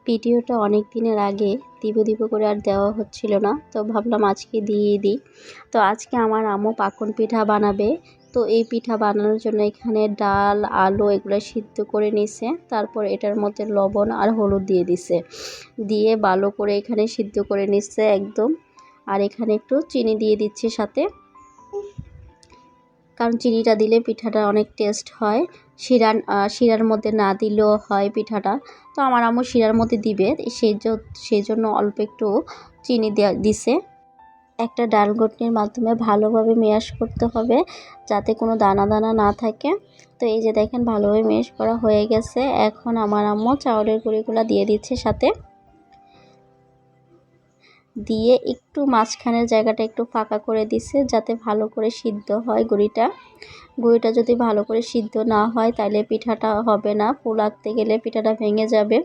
ভিডিওটা অনেক দিনের আগে দিব করে আর দেওয়া হচ্ছিল না, তো ভাবলাম আজকে দিয়ে দিই। তো আজকে আমার আম্মু পাকন পিঠা বানাবে। তো এই পিঠা বানানোর জন্য এখানে ডাল আলু এগুলো সিদ্ধ করে নিছে, তারপর এটার মধ্যে লবণ আর হলুদ দিয়ে দিছে, দিয়ে ভালো করে এখানে সিদ্ধ করে নিচ্ছে একদম। আর এখানে একটু চিনি দিয়ে দিচ্ছে সাথে, কারণ চিনিটা দিলে পিঠাটা অনেক টেস্ট হয়। শিরার মধ্যে না দিলেও হয় পিঠাটা। তো আমার আম্মু শিরার মধ্যে দিবে, সেই জন্য অল্প একটু চিনি দিছে। একটা ডাল ঘুটনির মাধ্যমে ভালোভাবে ম্যাশ করতে হবে, যাতে কোনো দানা দানা না থাকে। তো এই যে দেখেন ভালোভাবে ম্যাশ করা হয়ে গেছে। এখন আমার আম্মু চাউলের গুঁড়িগুলো দিয়ে দিচ্ছে সাথে, দিয়ে একটু মাঝখানের জায়গাটা একটু ফাঁকা করে দিছে, যাতে ভালো করে সিদ্ধ হয় গুঁড়িটা যদি ভালো করে সিদ্ধ না হয় তাহলে পিঠাটা হবে না, ফুলাতে গেলে পিঠাটা ভেঙে যাবে।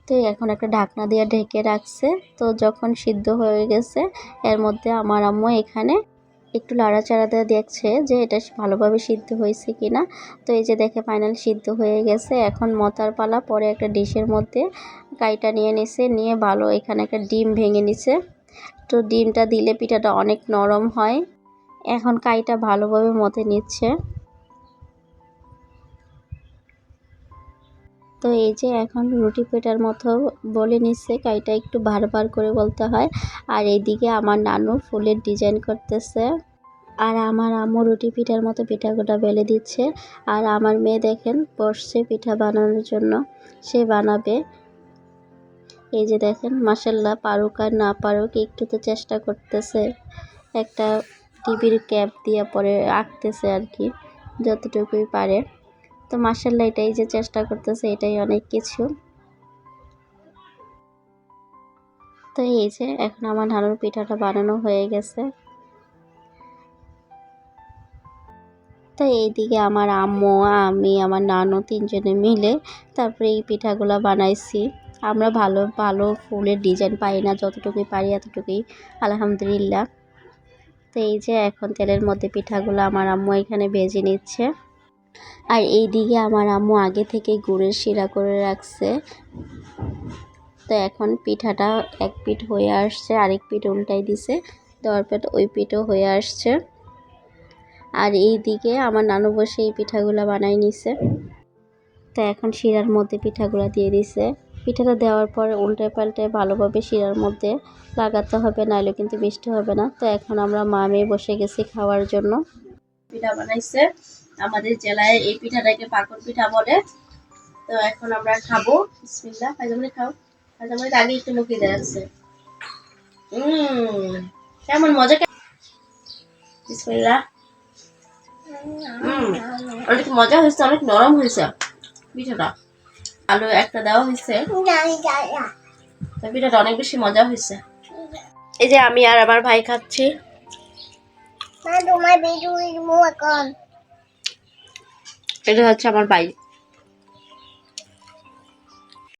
তো এখন একটা ঢাকনা দিয়ে ঢেকে রাখছে। তো যখন সিদ্ধ হয়ে গেছে, এর মধ্যে আমার আম্মু এখানে একটু লাড়াচাড়া দিয়ে দেখছে যে এটা ভালোভাবে সিদ্ধ হয়েছে কিনা। তো এই যে দেখে ফাইনাল সিদ্ধ হয়ে গেছে। এখন মতার পালা। পরে একটা ডিশের মধ্যে কাইটা নিয়ে নিছে, নিয়ে ভালো এখানে একটা ডিম ভেঙে নিছে। তো ডিমটা দিলে পিঠাটা অনেক নরম হয়। এখন কাইটা ভালোভাবে মতে নিচ্ছে। তো এই যে এখন রুটি পেটার মতো বলে নিচ্ছে, কাইটা একটু বারবার করে বলতে হয়। আর এইদিকে আমার নানু ফুলের ডিজাইন করতেছে, আর আমার আম্মু রুটি পিঠার মতো পিঠাগুলো বেলে দিচ্ছে। আর আমার মেয়ে দেখেন বসছে পিঠা বানানোর জন্য, সে বানাবে। এই যে দেখেন মাশাল্লাহ, পারুক আর না পারুক একটু তো চেষ্টা করতেছে, একটা টিভির ক্যাপ দিয়ে পরে আঁকতেছে আর কি, যতটুকুই পারে। তো মাশাল্লাহ, এটাই যে চেষ্টা করতেছে এটাই অনেক কিছু। তো এই যে এখন আমার নানুর পিঠাটা বানানো হয়ে গেছে। তো এইদিকে আমার আম্মু আমি আমার নানু তিনজনে মিলে তারপরে এই পিঠাগুলো বানাইছি। আমরা ভালো ভালো ফুলের ডিজাইন পাই না, যতটুকুই পারি এতটুকুই আলহামদুলিল্লাহ। তো এই যে এখন তেলের মধ্যে পিঠাগুলো আমার আম্মু এখানে ভেজে নিচ্ছে। আর এইদিকে আমার আম্মু আগে থেকে গুড়ের শিরা করে রাখছে। তো এখন পিঠাটা এক পিঠ হয়ে আসছে, আরেক পিঠ উল্টাই দিছে, দেওয়ার পর ওই পিঠও হয়ে আসছে। আর এই দিকে আমার নানু বসে এই পিঠাগুলো বানাই নিছে। তো এখন শিরার মধ্যে পিঠাগুলো দিয়ে দিছে। পিঠাটা দেওয়ার পর উল্টে পাল্টে ভালোভাবে শিরার মধ্যে লাগাতে হবে, নাহলে কিন্তু মিষ্টি হবে না। তো এখন আমরা মা মেয়ে বসে গেছি খাওয়ার জন্য। পিঠা বানাইছে, আমাদের জেলায় এই পিঠাটাকে পাকন পিঠা বলে। তো এখন আমরা খাবো। বিসমিল্লাহ। ফাইজামনি খাও, ফাইজামনির আগে একটু মুখে দেওয়া আছে। কেমন মজা। বিসমিল্লাহ। অনেক মজা হয়েছে, অনেক নরম হয়েছে পিঠাটা। আলু একটা দেওয়া হয়েছে, পিঠাটা অনেক বেশি মজা হয়েছে। এই যে আমি আর আমার ভাই খাচ্ছি। এটা হচ্ছে আমার ভাই।